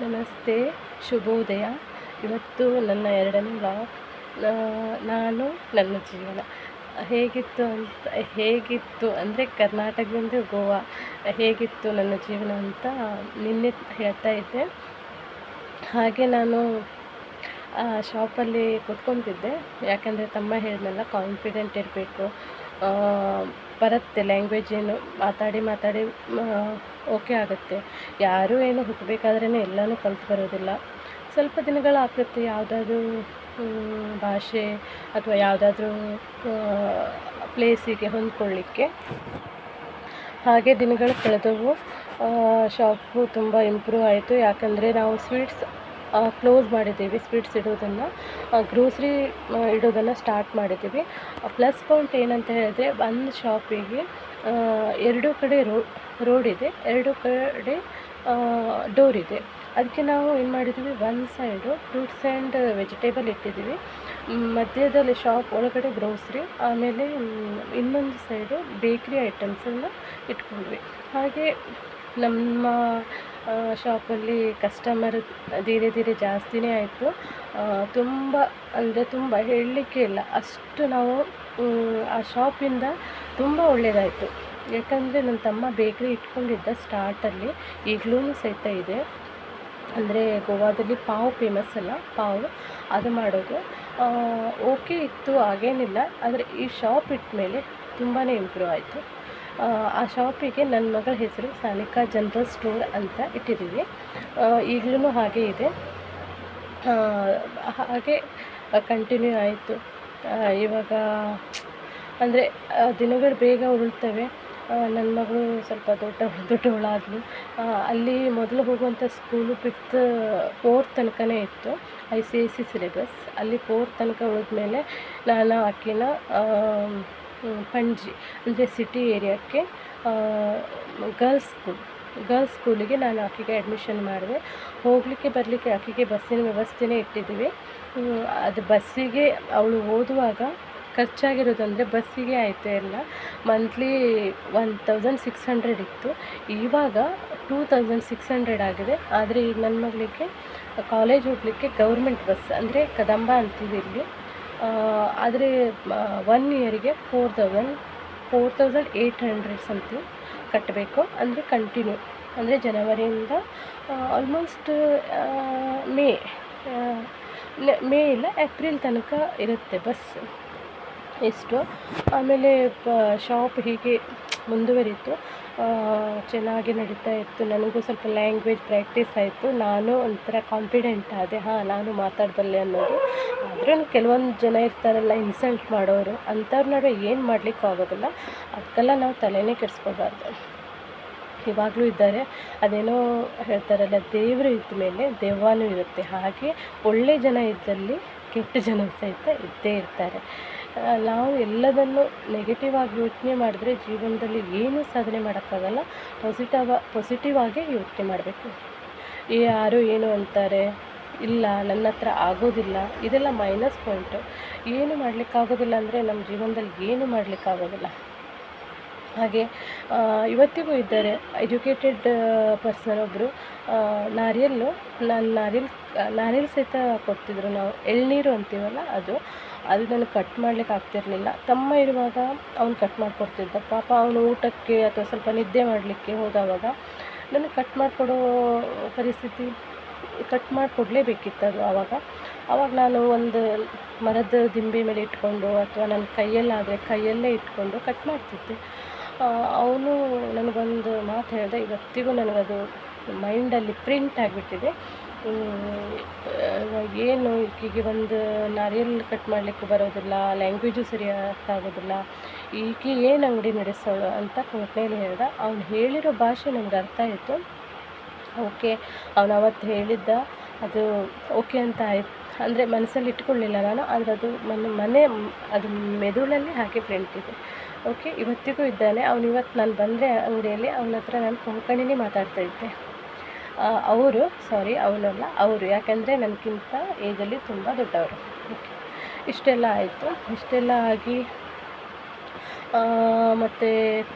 ನಮಸ್ತೆ, ಶುಭೋದಯ. ಇವತ್ತು ನನ್ನ 2ನೇ ವ್ಲಾಗ್. ನಾನು ನನ್ನ ಜೀವನ ಹೇಗಿತ್ತು ಅಂದರೆ ಕರ್ನಾಟಕದಿಂದ ಗೋವಾ ಹೇಗಿತ್ತು ನನ್ನ ಜೀವನ ಅಂತ ನಿನ್ನೆ ಹೇಳ್ತಾ ಇದ್ದೆ. ಹಾಗೆ ನಾನು ಶಾಪಲ್ಲಿ ಕೂತ್ಕೊತಿದ್ದೆ, ಯಾಕಂದರೆ ತಮ್ಮ ಹೇಳಿದ್ನಲ್ಲ ಕಾನ್ಫಿಡೆಂಟ್ ಇರಬೇಕು, ಬರುತ್ತೆ ಲ್ಯಾಂಗ್ವೇಜ್ ಏನು ಮಾತಾಡಿ ಓಕೆ ಆಗುತ್ತೆ. ಯಾರೂ ಏನು ಹುಟ್ಟಬೇಕಾದ್ರೇ ಎಲ್ಲನೂ ಕಲ್ತು ಬರೋದಿಲ್ಲ. ಸ್ವಲ್ಪ ದಿನಗಳಾಗುತ್ತೆ ಯಾವುದಾದ್ರೂ ಭಾಷೆ ಅಥವಾ ಯಾವುದಾದ್ರೂ ಪ್ಲೇಸಿಗೆ ಹೊಂದ್ಕೊಳ್ಳಿಕ್ಕೆ. ಹಾಗೆ ದಿನಗಳು ಕಳೆದವು. ಶಾಪು ತುಂಬ ಇಂಪ್ರೂವ್ ಆಯಿತು, ಯಾಕಂದರೆ ನಾವು ಸ್ವೀಟ್ಸ್ ಕ್ಲೋಸ್ ಮಾಡಿದ್ದೀವಿ. ಸ್ವೀಟ್ಸ್ ಇಡೋದನ್ನು, ಗ್ರೋಸರಿ ಇಡೋದನ್ನು ಸ್ಟಾರ್ಟ್ ಮಾಡಿದ್ದೀವಿ. ಪ್ಲಸ್ ಪಾಯಿಂಟ್ ಏನಂತ ಹೇಳಿದ್ರೆ, ಒಂದು ಶಾಪಿಗೆ 2 ಕಡೆ ರೋಡ್ ಇದೆ, 2 ಕಡೆ ಡೋರ್ ಇದೆ. ಅದಕ್ಕೆ ನಾವು ಏನು ಮಾಡಿದ್ದೀವಿ, ಒಂದು ಸೈಡು ಫ್ರೂಟ್ಸ್ ಆ್ಯಂಡ್ ವೆಜಿಟೇಬಲ್ ಇಟ್ಟಿದ್ದೀವಿ, ಮಧ್ಯದಲ್ಲಿ ಶಾಪ್ ಒಳಗಡೆ ಗ್ರೋಸರಿ, ಆಮೇಲೆ ಇನ್ನೊಂದು ಸೈಡು ಬೇಕ್ರಿ ಐಟಮ್ಸನ್ನು ಇಟ್ಕೊಂಡ್ವಿ. ಹಾಗೆ ನಮ್ಮ ಶಾಪಲ್ಲಿ ಕಸ್ಟಮರ್ ಧೀರೆ ಧೀರೆ ಜಾಸ್ತಿನೇ ಆಯಿತು. ತುಂಬ ಅಂದರೆ ತುಂಬ ಹೇಳಲಿಕ್ಕೆ ಇಲ್ಲ, ಅಷ್ಟು ನಾವು ಆ ಶಾಪಿಂದ ತುಂಬ ಒಳ್ಳೆಯದಾಯಿತು. ಯಾಕಂದರೆ ನನ್ನ ತಮ್ಮ ಬೇಕ್ರಿ ಇಟ್ಕೊಂಡಿದ್ದ ಸ್ಟಾರ್ಟಲ್ಲಿ, ಈಗಲೂ ಸಹಿತ ಇದೆ. ಅಂದರೆ ಗೋವಾದಲ್ಲಿ ಪಾವ್ ಫೇಮಸ್ ಅಲ್ಲ, ಪಾವ್ ಅದು ಮಾಡೋದು ಓಕೆ ಇತ್ತು, ಹಾಗೇನಿಲ್ಲ. ಆದರೆ ಈ ಶಾಪ್ ಇಟ್ಟ ಮೇಲೆ ತುಂಬಾ ಇಂಪ್ರೂವ್ ಆಯಿತು. ಆ ಶಾಪಿಗೆ ನನ್ನ ಮಗಳ ಹೆಸರು ಸಾನಿಕಾ ಜನರಲ್ ಸ್ಟೋರ್ ಅಂತ ಇಟ್ಟಿದ್ದೀವಿ. ಈಗಲೂ ಹಾಗೇ ಇದೆ, ಹಾಗೆ ಕಂಟಿನ್ಯೂ ಆಯಿತು. ಇವಾಗ ಅಂದರೆ ದಿನಗಳು ಬೇಗ ಉರುಳ್ತವೆ. ನನ್ನ ಮಗಳು ಸ್ವಲ್ಪ ದೊಡ್ಡವಳಾದಳು. ಅಲ್ಲಿ ಮೊದಲು ಹೋಗುವಂಥ ಸ್ಕೂಲು 5th 4th ತನಕನೇ ಇತ್ತು, ICSE ಸಿಲೆಬಸ್. ಅಲ್ಲಿ 4th ತನಕ ಉಳಿದ್ಮೇಲೆ ನಾನು ಆಕೆನ ಪಣಜಿ ಅಂದರೆ ಸಿಟಿ ಏರಿಯಾಕ್ಕೆ ಗರ್ಲ್ಸ್ ಸ್ಕೂಲಿಗೆ ನಾನು ಆಕೆಗೆ ಅಡ್ಮಿಷನ್ ಮಾಡಿದೆ. ಹೋಗಲಿಕ್ಕೆ ಬರಲಿಕ್ಕೆ ಆಕೆಗೆ ಬಸ್ಸಿನ ವ್ಯವಸ್ಥೆನೇ ಇಟ್ಟಿದ್ದೀವಿ. ಅದು ಬಸ್ಸಿಗೆ ಅವಳು ಓದುವಾಗ ಖರ್ಚಾಗಿರೋದಂದರೆ ಬಸ್ಸಿಗೆ ಆಯಿತು ಎಲ್ಲ ಮಂತ್ಲಿ 1600 ಇತ್ತು, ಇವಾಗ 2600 ಆಗಿದೆ. ಆದರೆ ಈಗ ನನ್ನ ಮಗಳಿಗೆ ಕಾಲೇಜ್ ಹೋಗಲಿಕ್ಕೆ ಗೌರ್ಮೆಂಟ್ ಬಸ್ ಅಂದರೆ ಕದಂಬ ಅಂತೀವಿ ಇಲ್ಲಿ, ಆದರೆ 1 ಇಯರಿಗೆ 4800 ಸಮಥಿಂಗ್ ಕಟ್ಟಬೇಕು. ಅಂದರೆ ಕಂಟಿನ್ಯೂ, ಅಂದರೆ ಜನವರಿಯಿಂದ ಆಲ್ಮೋಸ್ಟ್ ಮೇ ಇಲ್ಲ ಏಪ್ರಿಲ್ ತನಕ ಇರುತ್ತೆ ಬಸ್ ಇಷ್ಟು. ಆಮೇಲೆ ಶಾಪ್ ಹೀಗೆ ಮುಂದುವರಿತು, ಚೆನ್ನಾಗಿ ನಡೀತಾ ಇತ್ತು. ನನಗೂ ಸ್ವಲ್ಪ ಲ್ಯಾಂಗ್ವೇಜ್ ಪ್ರಾಕ್ಟೀಸ್ ಆಯಿತು, ನಾನು ಒಂಥರ ಕಾನ್ಫಿಡೆಂಟ್ ಆದೆ, ನಾನು ಮಾತಾಡಬಲ್ಲೆ ಅನ್ನೋದು. ಆದ್ರೂ ಕೆಲವೊಂದು ಜನ ಇರ್ತಾರಲ್ಲ ಇನ್ಸಲ್ಟ್ ಮಾಡೋರು, ಅಂಥವ್ರ ನಡುವೆ ಏನು ಮಾಡಲಿಕ್ಕಾಗೋದಿಲ್ಲ. ಅದಕ್ಕೆಲ್ಲ ನಾವು ತಲೆನೇ ಕೆಡಿಸ್ಕೋಬಾರ್ದು. ಇವಾಗಲೂ ಇದ್ದಾರೆ, ಅದೇನೋ ಹೇಳ್ತಾರಲ್ಲ, ದೇವರು ಇದ್ದ ಮೇಲೆ ದೆವ್ವನೂ ಇರುತ್ತೆ. ಹಾಗೆ ಒಳ್ಳೆ ಜನ ಇದ್ದಲ್ಲಿ ಕೆಟ್ಟ ಜನ ಸಹಿತ ಇದ್ದೇ ಇರ್ತಾರೆ. ನಾವು ಎಲ್ಲದನ್ನು ನೆಗೆಟಿವ್ ಆಗಿ ಯೋಚನೆ ಮಾಡಿದ್ರೆ ಜೀವನದಲ್ಲಿ ಏನೂ ಸಾಧನೆ ಮಾಡೋಕ್ಕಾಗಲ್ಲ. ಪಾಸಿಟಿವ್ ಆಗಿ ಯೋಚನೆ ಮಾಡಬೇಕು. ಯಾರು ಏನು ಅಂತಾರೆ, ಇಲ್ಲ ನನ್ನ ಹತ್ರ ಆಗೋದಿಲ್ಲ, ಇದೆಲ್ಲ ಮೈನಸ್ ಪಾಯಿಂಟು. ಏನು ಮಾಡಲಿಕ್ಕಾಗೋದಿಲ್ಲ ಅಂದರೆ ನಮ್ಮ ಜೀವನದಲ್ಲಿ ಏನು ಮಾಡಲಿಕ್ಕಾಗೋದಿಲ್ಲ. ಹಾಗೆ ಇವತ್ತಿಗೂ ಇದ್ದಾರೆ ಎಜುಕೇಟೆಡ್ ಪರ್ಸನ್ ಒಬ್ಬರು, ನಾರಿಯಲ್ ಸಹಿತ ಕೊಡ್ತಿದ್ರು. ನಾವು ಎಳ್ನೀರು ಅಂತೀವಲ್ಲ, ಅದು ನನಗೆ ಕಟ್ ಮಾಡ್ಲಿಕ್ಕೆ ಆಗ್ತಿರಲಿಲ್ಲ. ತಮ್ಮ ಇರುವಾಗ ಅವ್ನು ಕಟ್ ಮಾಡಿಕೊಡ್ತಿದ್ದ. ಪಾಪ ಅವನು ಊಟಕ್ಕೆ ಅಥವಾ ಸ್ವಲ್ಪ ನಿದ್ದೆ ಮಾಡಲಿಕ್ಕೆ ಹೋದವಾಗ ನನಗೆ ಕಟ್ ಮಾಡಿಕೊಡೋ ಪರಿಸ್ಥಿತಿ, ಕಟ್ ಮಾಡಿಕೊಡ್ಲೇಬೇಕಿತ್ತು ಅದು. ಆವಾಗ ನಾನು ಒಂದು ಮರದ ದಿಂಬೆ ಮೇಲೆ ಇಟ್ಕೊಂಡು ಅಥವಾ ನನ್ನ ಕೈಯಲ್ಲಾದರೆ ಕೈಯಲ್ಲೇ ಇಟ್ಕೊಂಡು ಕಟ್ ಮಾಡ್ತಿದ್ದೆ. ಅವನು ನನಗೊಂದು ಮಾತು ಹೇಳಿದೆ, ಇವತ್ತಿಗೂ ನನಗದು ಮೈಂಡಲ್ಲಿ ಪ್ರಿಂಟ್ ಆಗಿಬಿಟ್ಟಿದೆ. ಏನು ಈಕೆಗೆ ಒಂದು ನಾರಿಯಲ್ ಕಟ್ ಮಾಡಲಿಕ್ಕೆ ಬರೋದಿಲ್ಲ, ಲ್ಯಾಂಗ್ವೇಜು ಸರಿಯಾಗೋದಿಲ್ಲ, ಈಕೆ ಏನು ಅಂಗಡಿ ನಡೆಸೋಳು ಅಂತ ಕಂಪ್ನಿಯಲ್ಲಿ ಹೇಳ್ದ. ಅವ್ನು ಹೇಳಿರೋ ಭಾಷೆ ನನಗೆ ಅರ್ಥ ಆಯಿತು. ಓಕೆ, ಅವನು ಅವತ್ತು ಹೇಳಿದ್ದ ಅದು ಓಕೆ ಅಂತ ಆಯ್ತು. ಅಂದರೆ ಮನಸ್ಸಲ್ಲಿ ಇಟ್ಕೊಳ್ಳಿಲ್ಲ ನಾನು, ಆದರೆ ಅದು ಅದು ಮೆದುಳಲ್ಲಿ ಹಾಗೆ ಪ್ರಿಂಟ್ ಇದೆ. ಓಕೆ, ಇವತ್ತಿಗೂ ಇದ್ದಾನೆ ಅವನು. ಇವತ್ತು ನಾನು ಬಂದರೆ ಅಂಗಡಿಯಲ್ಲಿ ಅವನ ಹತ್ರ ನಾನು ಕೊಂಕಣಿನೇ ಮಾತಾಡ್ತಾಯಿದ್ದೆ. ಅವನಲ್ಲ ಅವರು, ಯಾಕಂದರೆ ನನಗಿಂತ ಏಜಲ್ಲಿ ತುಂಬ ದೊಡ್ಡವರು. ಓಕೆ, ಇಷ್ಟೆಲ್ಲ ಆಯಿತು. ಇಷ್ಟೆಲ್ಲ ಆಗಿ ಮತ್ತು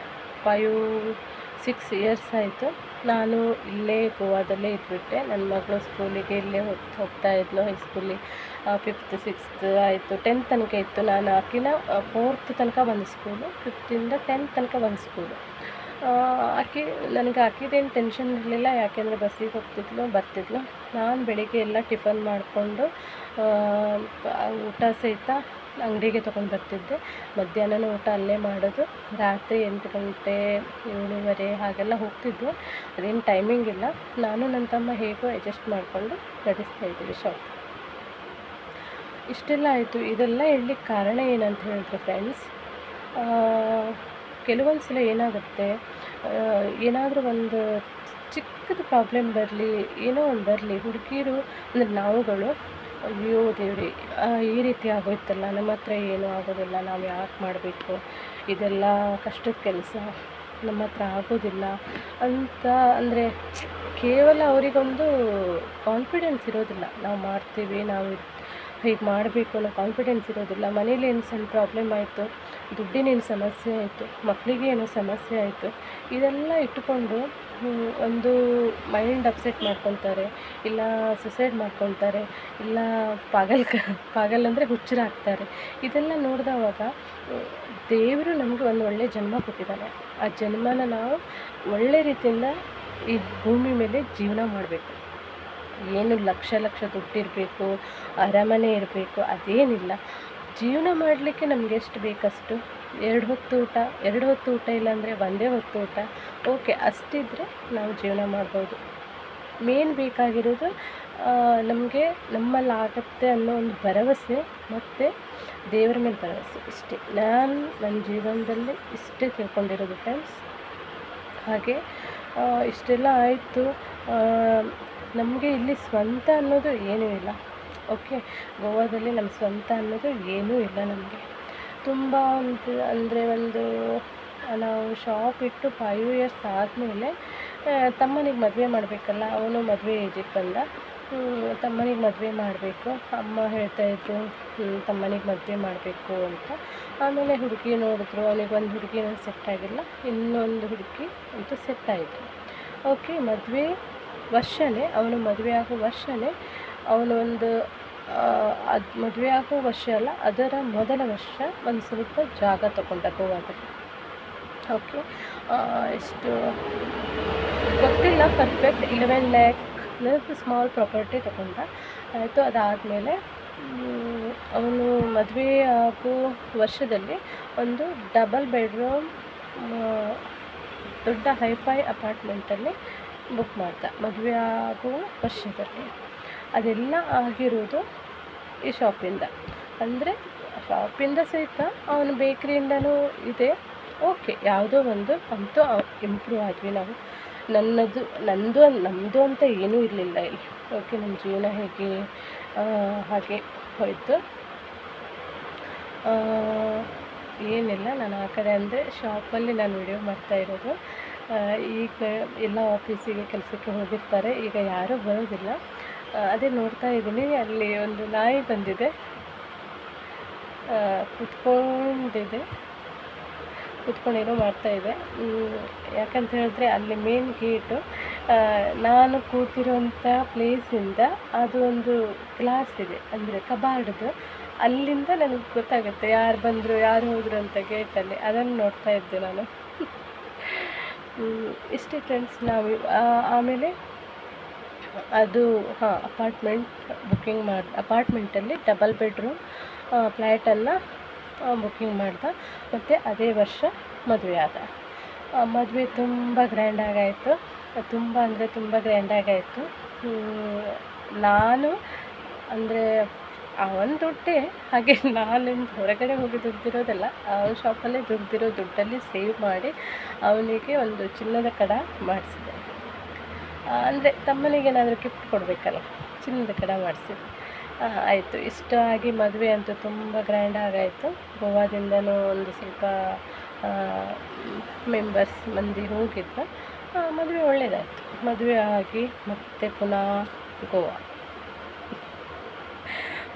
5-6 ಇಯರ್ಸ್ ಆಯಿತು. ನಾನು ಇಲ್ಲೇ ಗೋವಾದಲ್ಲೇ ಇದ್ಬಿಟ್ಟೆ. ನನ್ನ ಮಗಳು ಸ್ಕೂಲಿಗೆ ಇಲ್ಲೇ ಹೋಗ್ತಾ ಇದ್ಲು, ಹೈಸ್ಕೂಲಿಗೆ 5th 6th ಆಯಿತು, 10th ತನಕ ಇತ್ತು. ನಾನು ಆಕಿನ 4th ತನಕ ಒಂದು ಸ್ಕೂಲು, 5th 10th ತನಕ ಒಂದು ಸ್ಕೂಲು. ಆಕೆ ನನಗೆ ಆಕಿದೇನು ಟೆನ್ಷನ್ ಇರಲಿಲ್ಲ, ಯಾಕೆಂದರೆ ಬಸ್ಸಿಗೆ ಹೋಗ್ತಿದ್ಲು ಬರ್ತಿದ್ಲು. ನಾನು ಬೆಳಿಗ್ಗೆ ಎಲ್ಲ ಟಿಫನ್ ಮಾಡಿಕೊಂಡು ಊಟ ಸಹಿತ ಅಂಗಡಿಗೆ ತೊಗೊಂಡು ಬರ್ತಿದ್ದೆ. ಮಧ್ಯಾಹ್ನನೂ ಊಟ ಅಲ್ಲೇ ಮಾಡೋದು. ರಾತ್ರಿ 8 ಗಂಟೆ 7:30 ಹಾಗೆಲ್ಲ ಹೋಗ್ತಿದ್ದೆ. ಅದೇನು ಟೈಮಿಂಗ್ ಇಲ್ಲ. ನಾನು ನನ್ನ ತಮ್ಮ ಹೇಗೋ ಅಡ್ಜಸ್ಟ್ ಮಾಡಿಕೊಂಡು ನಡೆಸ್ತಾ ಇದ್ದೀವಿ ಶಾಪ್. ಇಷ್ಟೆಲ್ಲ ಆಯಿತು. ಇದೆಲ್ಲ ಹೇಳಲಿಕ್ಕೆ ಕಾರಣ ಏನಂತ ಹೇಳಿದ್ರೆ ಫ್ರೆಂಡ್ಸ್, ಕೆಲವೊಂದು ಸಲ ಏನಾಗುತ್ತೆ, ಏನಾದರೂ ಒಂದು ಚಿಕ್ಕದು ಪ್ರಾಬ್ಲಮ್ ಬರಲಿ, ಏನೋ ಒಂದು ಬರಲಿ, ಹುಡುಗಿರು ಅಂದರೆ ನಾವುಗಳು ಅಯ್ಯೋ ದೇವ್ರಿ ಈ ರೀತಿ ಆಗೋಯ್ತಲ್ಲ, ನಮ್ಮ ಹತ್ರ ಏನೂ ಆಗೋದಿಲ್ಲ, ನಾವು ಯಾಕೆ ಮಾಡಬೇಕು, ಇದೆಲ್ಲ ಕಷ್ಟದ ಕೆಲಸ, ನಮ್ಮ ಹತ್ರ ಆಗೋದಿಲ್ಲ ಅಂತ ಅಂದರೆ ಕೇವಲ ಅವರಿಗೊಂದು ಕಾನ್ಫಿಡೆನ್ಸ್ ಇರೋದಿಲ್ಲ. ನಾವು ಮಾಡ್ತೀವಿ, ನಾವು ಹೀಗೆ ಮಾಡಬೇಕು ಅನ್ನೋ ಕಾನ್ಫಿಡೆನ್ಸ್ ಇರೋದಿಲ್ಲ. ಮನೇಲಿ ಏನು ಸಣ್ಣ ಪ್ರಾಬ್ಲಮ್ ಆಯಿತು, ದುಡ್ಡಿನೇನು ಸಮಸ್ಯೆ ಆಯಿತು, ಮಕ್ಕಳಿಗೆ ಏನೋ ಸಮಸ್ಯೆ ಆಯಿತು, ಇದೆಲ್ಲ ಇಟ್ಟುಕೊಂಡು ಒಂದು ಮೈಂಡ್ ಅಪ್ಸೆಟ್ ಮಾಡ್ಕೊತಾರೆ, ಇಲ್ಲ ಸುಸೈಡ್ ಮಾಡ್ಕೊತಾರೆ, ಇಲ್ಲ ಪಾಗಲ್ ಅಂದರೆ ಹುಚ್ಚರಾಗ್ತಾರೆ. ಇದೆಲ್ಲ ನೋಡಿದವಾಗ ದೇವರು ನಮಗೆ ಒಂದು ಒಳ್ಳೆಯ ಜನ್ಮ ಕೊಟ್ಟಿದ್ದಾನೆ. ಆ ಜನ್ಮನ ನಾವು ಒಳ್ಳೆ ರೀತಿಯಿಂದ ಈ ಭೂಮಿ ಮೇಲೆ ಜೀವನ ಮಾಡಬೇಕು. ಏನು ಲಕ್ಷ ದುಡ್ಡಿರಬೇಕು, ಅರಮನೆ ಇರಬೇಕು ಅದೇನಿಲ್ಲ. ಜೀವನ ಮಾಡಲಿಕ್ಕೆ ನಮ್ಗೆ ಎಷ್ಟು ಬೇಕಷ್ಟು, 2 ಹೊತ್ತು ಊಟ ಇಲ್ಲಾಂದರೆ ಒಂದೇ ಹೊತ್ತು ಊಟ, ಓಕೆ, ಅಷ್ಟಿದ್ರೆ ನಾವು ಜೀವನ ಮಾಡ್ಬೋದು. ಮೇನ್ ಬೇಕಾಗಿರೋದು ನಮಗೆ ನಮ್ಮಲ್ಲಾಗತ್ತೆ ಅನ್ನೋ ಒಂದು ಭರವಸೆ ಮತ್ತು ದೇವರ ಮೇಲೆ ಭರವಸೆ. ಇಷ್ಟೇ ನಾನು ನನ್ನ ಜೀವನದಲ್ಲಿ ಇಷ್ಟೇ ತಿಳ್ಕೊಂಡಿರೋದು ಫ್ರೆಂಡ್ಸ್. ಹಾಗೆ ಇಷ್ಟೆಲ್ಲ ಆಯಿತು. ನಮಗೆ ಇಲ್ಲಿ ಸ್ವಂತ ಅನ್ನೋದು ಏನೂ ಇಲ್ಲ. ಓಕೆ, ಗೋವಾದಲ್ಲಿ ನಮ್ಮ ಸ್ವಂತ ಅನ್ನೋದು ಏನೂ ಇಲ್ಲ ನಮಗೆ. ತುಂಬ ಅಂದರೆ ನಾವು ಶಾಪ್ ಇಟ್ಟು 5 years ಆದಮೇಲೆ ತಮ್ಮನಿಗೆ ಮದುವೆ ಮಾಡಬೇಕಲ್ಲ, ಅವನು ಮದುವೆ ಏಜಿಗೆ ಬಂದ. ತಮ್ಮನಿಗೆ ಮದುವೆ ಮಾಡಬೇಕು, ಅಮ್ಮ ಹೇಳ್ತಾಯಿದ್ರು ತಮ್ಮನಿಗೆ ಮದುವೆ ಮಾಡಬೇಕು ಅಂತ. ಆಮೇಲೆ ಹುಡುಗಿ ನೋಡಿದ್ರು, ಅವನಿಗೆ ಒಂದು ಹುಡುಗಿನೂ ಸೆಟ್ ಆಗಿಲ್ಲ, ಇನ್ನೊಂದು ಹುಡುಗಿ ಅಂತೂ ಸೆಟ್ ಆಯಿತು. ಓಕೆ, ಮದುವೆ ವರ್ಷವೇ, ಅವನು ಮದುವೆ ಆಗೋ ವರ್ಷವೇ, ಅವನು ಅದು ಮದುವೆ ಆಗೋ ವರ್ಷ ಅಲ್ಲ, ಅದರ ಮೊದಲ ವರ್ಷ ಒಂದು ಸ್ವಲ್ಪ ಜಾಗ ತೊಗೊಂಡ ಗೋವಾದಲ್ಲಿ. ಓಕೆ, ಎಷ್ಟು ಗೊತ್ತಿಲ್ಲ ಪರ್ಫೆಕ್ಟ್, 11 lakh ಸ್ಮಾಲ್ ಪ್ರಾಪರ್ಟಿ ತೊಗೊಂಡ. ಆಯಿತು, ಅದಾದಮೇಲೆ ಅವನು ಮದುವೆ ಆಗೋ ವರ್ಷದಲ್ಲಿ ಒಂದು ಡಬಲ್ ಬೆಡ್ರೂಮ್ ದೊಡ್ಡ ಹೈಫೈ ಅಪಾರ್ಟ್ಮೆಂಟಲ್ಲಿ ಬುಕ್ ಮಾಡ್ದ ಮದುವೆ ಆಗುವ ವರ್ಷದಲ್ಲಿ. ಅದೆಲ್ಲ ಆಗಿರೋದು ಈ ಶಾಪಿಂದ. ಅಂದರೆ ಶಾಪಿಂದ ಸಹಿತ ಅವನು ಬೇಕ್ರಿಯಿಂದನೂ ಇದೆ. ಓಕೆ, ಯಾವುದೋ ಒಂದು ಅಂತೂ ಇಂಪ್ರೂವ್ ಆದ್ವಿ ನಾವು. ನಮ್ಮದು ಅಂತ ಏನೂ ಇರಲಿಲ್ಲ ಇಲ್ಲಿ. ಓಕೆ, ನಮ್ಮ ಜೀವನ ಹೇಗೆ ಹಾಗೆ ಹೋಯಿತು. ಏನಿಲ್ಲ, ನಾನು ಆ ಕಡೆ ಅಂದರೆ ಶಾಪಲ್ಲಿ ನಾನು ವಿಡಿಯೋ ಮಾಡ್ತಾಯಿರೋದು. ಈಗ ಎಲ್ಲ ಆಫೀಸಿಗೆ ಕೆಲಸಕ್ಕೆ ಹೋಗಿರ್ತಾರೆ, ಈಗ ಯಾರೂ ಬರೋದಿಲ್ಲ. ಅದೇ ನೋಡ್ತಾ ಇದ್ದೀನಿ, ಅಲ್ಲಿ ಒಂದು ನಾಯಿ ಬಂದಿದೆ, ಕುತ್ಕೊಂಡೇನೋ ಮಾಡ್ತಾಯಿದೆ. ಯಾಕಂತ ಹೇಳಿದ್ರೆ ಅಲ್ಲಿ ಮೇನ್ ಗೇಟು, ನಾನು ಕೂತಿರೋಂಥ ಪ್ಲೇಸಿಂದ ಅದು ಒಂದು ಗ್ಲಾಸ್ ಇದೆ, ಅಂದರೆ ಕಬಾರ್ಡ್ದು, ಅಲ್ಲಿಂದ ನನಗೆ ಗೊತ್ತಾಗುತ್ತೆ ಯಾರು ಬಂದರು ಯಾರು ಹೋದರು ಅಂತ ಗೇಟಲ್ಲಿ. ಅದನ್ನು ನೋಡ್ತಾ ಇದ್ದೆ ನಾನು. ಇಷ್ಟೇ ಫ್ರೆಂಡ್ಸ್. ನಾವು ಆಮೇಲೆ ಅದು ಅಪಾರ್ಟ್ಮೆಂಟಲ್ಲಿ ಡಬಲ್ ಬೆಡ್ರೂಮ್ ಫ್ಲ್ಯಾಟನ್ನು ಬುಕ್ಕಿಂಗ್ ಮಾಡ್ದೆ. ಮತ್ತು ಅದೇ ವರ್ಷ ಮದುವೆ ಆದ. ಮದುವೆ ತುಂಬ ಗ್ರ್ಯಾಂಡಾಗಾಯಿತು, ತುಂಬ ಅಂದರೆ ತುಂಬ ಗ್ರ್ಯಾಂಡಾಗಾಯಿತು. ನಾನು ಅಂದರೆ ಅವನ ದುಡ್ಡೇ, ಹಾಗೆ ನಾನಿಂದ ಹೊರಗಡೆ ಹೋಗಿ ದುಡ್ದಿರೋದಲ್ಲ, ಅವನ ಶಾಪಲ್ಲೇ ದುಡ್ದಿರೋ ದುಡ್ಡಲ್ಲಿ ಸೇವ್ ಮಾಡಿ ಅವನಿಗೆ ಒಂದು ಚಿನ್ನದ ಕಡ ಮಾಡಿಸಿದೆ. ಅಂದರೆ ತಮ್ಮನಿಗೆ ಏನಾದರೂ ಗಿಫ್ಟ್ ಕೊಡಬೇಕಲ್ಲ, ಚಿನ್ನದ ಕಡ ಮಾಡಿಸಿದೆ. ಆಯಿತು, ಇಷ್ಟ ಆಗಿ ಮದುವೆ ಅಂತೂ ತುಂಬ ಗ್ರ್ಯಾಂಡಾಗಾಯಿತು. ಗೋವಾದಿಂದನೂ ಒಂದು ಸ್ವಲ್ಪ ಮಂದಿ ಹೋಗಿದ್ದು. ಮದುವೆ ಒಳ್ಳೆಯದಾಯಿತು. ಮದುವೆ ಆಗಿ ಮತ್ತೆ ಪುನಃ ಗೋವಾ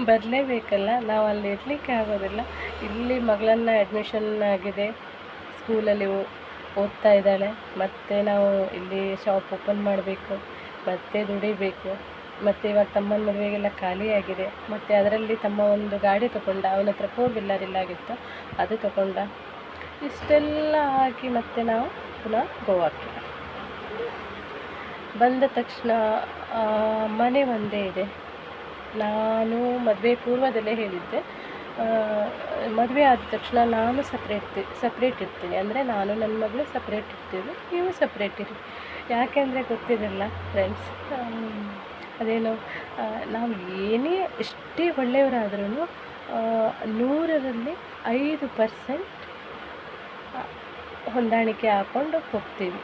ಬರಲೇಬೇಕಲ್ಲ, ನಾವು ಅಲ್ಲಿ ಇರಲಿಕ್ಕೆ ಆಗೋದಿಲ್ಲ. ಇಲ್ಲಿ ಮಗಳನ್ನು ಅಡ್ಮಿಷನ್ ಆಗಿದೆ ಸ್ಕೂಲಲ್ಲಿ, ಓದ್ತಾ ಇದ್ದಾಳೆ. ಮತ್ತು ನಾವು ಇಲ್ಲಿ ಶಾಪ್ ಓಪನ್ ಮಾಡಬೇಕು, ಮತ್ತು ದುಡಿಬೇಕು. ಮತ್ತು ಇವಾಗ ತಮ್ಮನ ಮದುವೆಗೆಲ್ಲ ಖಾಲಿಯಾಗಿದೆ. ಮತ್ತು ಅದರಲ್ಲಿ ತಮ್ಮ ಒಂದು ಗಾಡಿ ತೊಗೊಂಡ, ಅವನ ಹತ್ರ 4 ವೀಲರ್ ಇಲ್ಲಾಗಿತ್ತು, ಅದು ತೊಗೊಂಡ. ಇಷ್ಟೆಲ್ಲ ಆಗಿ ಮತ್ತು ನಾವು ಪುನಃ ಗೋವಾಕ್ಕೆ ಬಂದ ತಕ್ಷಣ ಮನೆ ಒಂದೇ ಇದೆ. ನಾನು ಮದುವೆ ಪೂರ್ವದಲ್ಲೇ ಹೇಳಿದ್ದೆ, ಮದುವೆ ಆದ ತಕ್ಷಣ ನಾನು ಸಪ್ರೇಟ್ ಇರ್ತೀನಿ. ಅಂದರೆ ನಾನು ನನ್ನ ಮಗಳು ಸಪ್ರೇಟ್ ಇರ್ತೀವಿ, ನೀವು ಸಪ್ರೇಟ್ ಇರಿ. ಯಾಕೆಂದರೆ ಗೊತ್ತಿರಲ್ಲ ಫ್ರೆಂಡ್ಸ್, ಅದೇನು ನಾವು ಏನೇ ಎಷ್ಟೇ ಒಳ್ಳೆಯವರಾದ್ರೂ 100ರಲ್ಲಿ 5% ಹೊಂದಾಣಿಕೆ ಹಾಕ್ಕೊಂಡು ಹೋಗ್ತೀವಿ.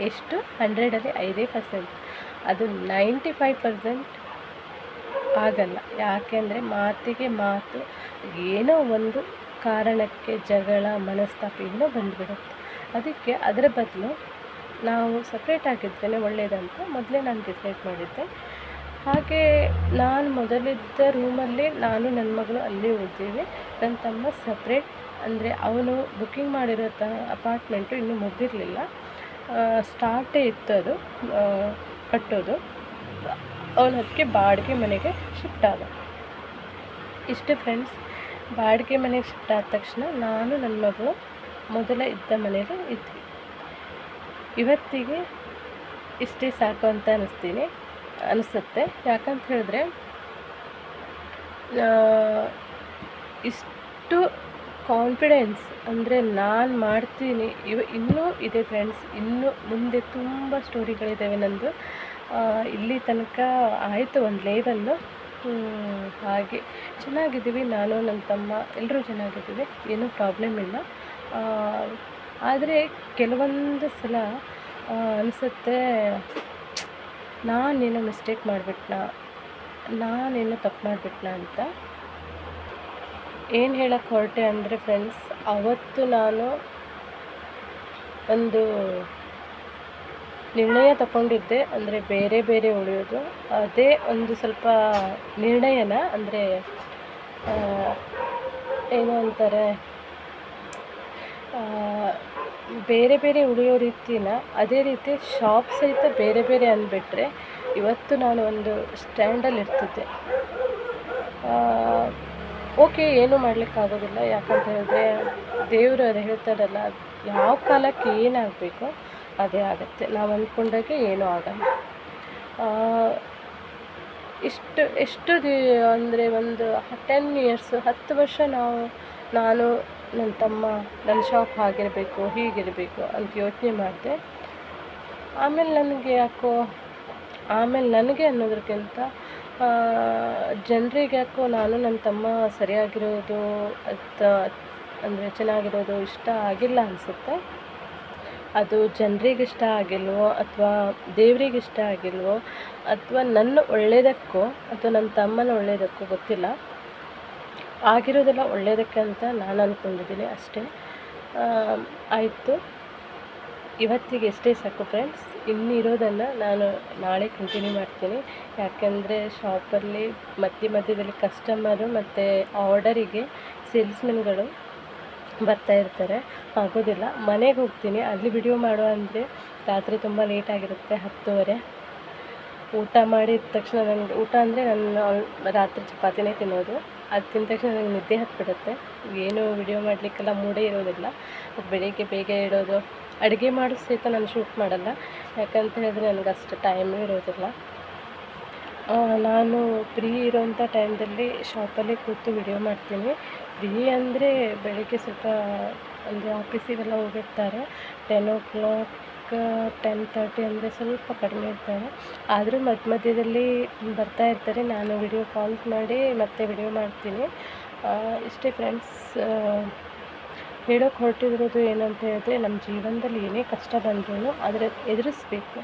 ಎಷ್ಟು 100ರಲ್ಲಿ 5%, ಅದು 95% ಆಗಲ್ಲ. ಯಾಕೆಂದರೆ ಮಾತಿಗೆ ಮಾತು, ಏನೋ ಒಂದು ಕಾರಣಕ್ಕೆ ಜಗಳ ಮನಸ್ತಾಪ ಏನೋ ಬಂದುಬಿಡುತ್ತೆ. ಅದಕ್ಕೆ ಅದರ ಬದಲು ನಾವು ಸಪ್ರೇಟ್ ಆಗಿದ್ರೇ ಒಳ್ಳೆಯದಂತ ಮೊದಲೇ ನಾನು ಡಿಸೈಡ್ ಮಾಡಿದ್ದೆ. ಹಾಗೆ ನಾನು ಮೊದಲಿದ್ದ ರೂಮಲ್ಲಿ ನಾನು ನನ್ನ ಮಗಳು ಅಲ್ಲೇ ಓದ್ತೀವಿ. ನನ್ನ ತಮ್ಮ ಸಪ್ರೇಟ್, ಅಂದರೆ ಅವನು ಬುಕ್ಕಿಂಗ್ ಮಾಡಿರೋ ಅಪಾರ್ಟ್ಮೆಂಟು ಇನ್ನೂ ಮುಗಿದಿರಲಿಲ್ಲ, ಸ್ಟಾರ್ಟೇ ಇತ್ತು ಅದು ಕಟ್ಟೋದು. ಅವನು ಅದಕ್ಕೆ ಬಾಡಿಗೆ ಮನೆಗೆ ಶಿಫ್ಟ್ ಆದ. ಇಷ್ಟು ಫ್ರೆಂಡ್ಸ್, ಬಾಡಿಗೆ ಮನೆಗೆ ಶಿಫ್ಟ್ ಆದ ತಕ್ಷಣ ನಾನು ನನ್ನ ಮಗಳು ಮೊದಲ ಇದ್ದ ಮನೇಲಿ ಇದ್ವಿ. ಇವತ್ತಿಗೆ ಇಷ್ಟೇ ಸಾಕು ಅಂತ ಅನಿಸುತ್ತೆ. ಯಾಕಂತ ಹೇಳಿದ್ರೆ ಇಷ್ಟು ಕಾನ್ಫಿಡೆನ್ಸ್, ಅಂದರೆ ನಾನು ಮಾಡ್ತೀನಿ ಇನ್ನೂ ಇದೆ ಫ್ರೆಂಡ್ಸ್. ಇನ್ನೂ ಮುಂದೆ ತುಂಬ ಸ್ಟೋರಿಗಳಿದ್ದಾವೆ ನಂದು. ಇಲ್ಲಿ ತನಕ ಆಯಿತು ಒಂದು ಲೆವೆಲ್ಲು. ಹಾಗೆ ಚೆನ್ನಾಗಿದ್ದೀವಿ, ನಾನು ನನ್ನ ತಮ್ಮ ಎಲ್ಲರೂ ಚೆನ್ನಾಗಿದ್ದೀವಿ, ಏನೂ ಪ್ರಾಬ್ಲಮ್ ಇಲ್ಲ. ಆದರೆ ಕೆಲವೊಂದು ಸಲ ಅನಿಸುತ್ತೆ, ನಾನೇನೋ ಮಿಸ್ಟೇಕ್ ಮಾಡಿಬಿಟ್ನಾ, ನಾನೇನೋ ತಪ್ಪು ಮಾಡಿಬಿಟ್ನಾ ಅಂತ. ಏನು ಹೇಳಕ್ಕೆ ಹೊರಟೆ ಅಂದರೆ ಫ್ರೆಂಡ್ಸ್, ಅವತ್ತು ನಾನು ಒಂದು ನಿರ್ಣಯ ತಗೊಂಡಿದ್ದೆ, ಅಂದರೆ ಬೇರೆ ಬೇರೆ ಉಳಿಯೋದು. ಅದೇ ಒಂದು ಸ್ವಲ್ಪ ನಿರ್ಣಯನ, ಅಂದರೆ ಏನು ಅಂತಾರೆ, ಬೇರೆ ಬೇರೆ ಉಳಿಯೋ ರೀತಿನ ಅದೇ ರೀತಿ ಶಾಪ್ ಸಹಿತ ಬೇರೆ ಬೇರೆ ಅಂದ್ಬಿಟ್ರೆ ಇವತ್ತು ನಾನು ಒಂದು ಸ್ಟ್ಯಾಂಡಲ್ಲಿ ಇರ್ತಿದ್ದೆ. ಓಕೆ, ಏನೂ ಮಾಡಲಿಕ್ಕಾಗೋದಿಲ್ಲ. ಯಾಕಂತ ಹೇಳಿದ್ರೆ ದೇವರು ಅದು ಹೇಳ್ತಾರಲ್ಲ, ಯಾವ ಕಾಲಕ್ಕೆ ಏನಾಗಬೇಕೋ ಅದೇ ಆಗುತ್ತೆ. ನಾವು ಅಂದ್ಕೊಂಡಾಗೆ ಏನೂ ಆಗಲ್ಲ. ಎಷ್ಟು ಅಂದರೆ ಒಂದು 10 ಇಯರ್ಸ್ 10 ವರ್ಷ ನಾನು ನನ್ನ ತಮ್ಮ ನನ್ನ ಶಾಪ್ ಹಾಗಿರಬೇಕು ಹೀಗಿರಬೇಕು ಅಂತ ಯೋಚನೆ ಮಾಡಿದೆ. ಆಮೇಲೆ ನನಗೆ ಅನ್ನೋದಕ್ಕಿಂತ ಜನರಿಗೆ ಯಾಕೋ ನಾನು ನನ್ನ ತಮ್ಮ ಸರಿಯಾಗಿರೋದು ಅಂದರೆ ಚೆನ್ನಾಗಿರೋದು ಇಷ್ಟ ಆಗಿಲ್ಲ ಅನಿಸುತ್ತೆ. ಅದು ಜನರಿಗೆ ಇಷ್ಟ ಆಗಿಲ್ವೋ ಅಥವಾ ದೇವರಿಗೆ ಇಷ್ಟ ಆಗಿಲ್ವೋ ಅಥವಾ ನನ್ನ ಒಳ್ಳೆಯದಕ್ಕೋ ಅಥವಾ ನನ್ನ ತಮ್ಮನ ಒಳ್ಳೆಯದಕ್ಕೋ ಗೊತ್ತಿಲ್ಲ. ಆಗಿರೋದೆಲ್ಲ ಒಳ್ಳೆಯದಕ್ಕೆ ಅಂತ ನಾನು ಅಂದ್ಕೊಂಡಿದ್ದೀನಿ ಅಷ್ಟೇ. ಆಯಿತು, ಇವತ್ತಿಗೆ ಎಷ್ಟೇ ಸಾಕು ಫ್ರೆಂಡ್ಸ್. ಇನ್ನಿರೋದನ್ನು ನಾನು ನಾಳೆ ಕಂಟಿನ್ಯೂ ಮಾಡ್ತೀನಿ. ಯಾಕೆಂದರೆ ಶಾಪಲ್ಲಿ ಮಧ್ಯದಲ್ಲಿ ಕಸ್ಟಮರು ಮತ್ತು ಆರ್ಡರಿಗೆ ಸೇಲ್ಸ್ಮೆನ್ಗಳು ಬರ್ತಾಯಿರ್ತಾರೆ, ಆಗೋದಿಲ್ಲ. ಮನೆಗೆ ಹೋಗ್ತೀನಿ, ಅಲ್ಲಿ ವಿಡಿಯೋ ಮಾಡುವ ಅಂದರೆ ರಾತ್ರಿ ತುಂಬ ಲೇಟಾಗಿರುತ್ತೆ, 10:30. ಊಟ ಮಾಡಿದ ತಕ್ಷಣ ಊಟ ಅಂದರೆ ನಾನು ರಾತ್ರಿ ಚಪಾತಿನೇ ತಿನ್ನೋದು. ಅದು ತಿಂದ ತಕ್ಷಣ ನನಗೆ ನಿದ್ದೆ ಹತ್ತಿಬಿಡುತ್ತೆ. ಏನು ವಿಡಿಯೋ ಮಾಡಲಿಕ್ಕೆಲ್ಲ ಮೂಡೇ ಇರೋದಿಲ್ಲ. ಬೆಳಿಗ್ಗೆ ಬೇಗ ಇಡೋದು, ಅಡುಗೆ ಮಾಡೋ ಸಹಿತ ನಾನು ಶೂಟ್ ಮಾಡಲ್ಲ. ಯಾಕಂತ ಹೇಳಿದ್ರೆ ನನಗೆ ಅಷ್ಟು ಟೈಮೇ ಇರೋದಿಲ್ಲ. ನಾನು ಫ್ರೀ ಇರೋಂಥ ಟೈಮ್ದಲ್ಲಿ ಶಾಪಲ್ಲೇ ಕೂತು ವಿಡಿಯೋ ಮಾಡ್ತೀನಿ. ಫ್ರೀ ಅಂದರೆ ಬೆಳಿಗ್ಗೆ ಸ್ವಲ್ಪ ಅಂದರೆ ಆಫೀಸಿಗೆಲ್ಲ ಹೋಗಿರ್ತಾರೆ, 10 o'clock 10:30 ಅಂದರೆ ಸ್ವಲ್ಪ ಕಡಿಮೆ ಇರ್ತಾರೆ. ಆದರೂ ಮಧ್ಯದಲ್ಲಿ ಬರ್ತಾ ಇರ್ತಾರೆ, ನಾನು ವಿಡಿಯೋ ಕಾಲ್ ಮಾಡಿ ಮತ್ತೆ ವಿಡಿಯೋ ಮಾಡ್ತೀನಿ. ಇಷ್ಟೇ ಫ್ರೆಂಡ್ಸ್. ಹೇಳೋಕ್ಕೆ ಹೊರಟಿರೋದು ಏನಂತ ಹೇಳಿದ್ರೆ, ನಮ್ಮ ಜೀವನದಲ್ಲಿ ಏನೇ ಕಷ್ಟ ಬಂದ್ರೂ ಅದರ ಎದುರಿಸ್ಬೇಕು.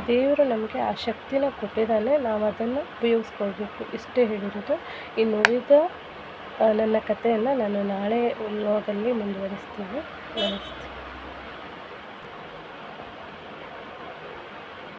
ದೇವರು ನಮಗೆ ಆ ಶಕ್ತಿನ ಕೊಟ್ಟಿದ್ದಾನೆ, ನಾವು ಅದನ್ನು ಉಪಯೋಗಿಸ್ಕೊಳ್ಬೇಕು. ಇಷ್ಟೇ ಹೇಳಿರೋದು. ಇನ್ನು ಉಳಿದ ನನ್ನ ಕಥೆಯನ್ನು ನಾನು ನಾಳೆ ವ್ಲಾಗಲ್ಲಿ ಮುಂದುವರಿಸ್ತೀನಿ. ನಮಸ್ತೆ.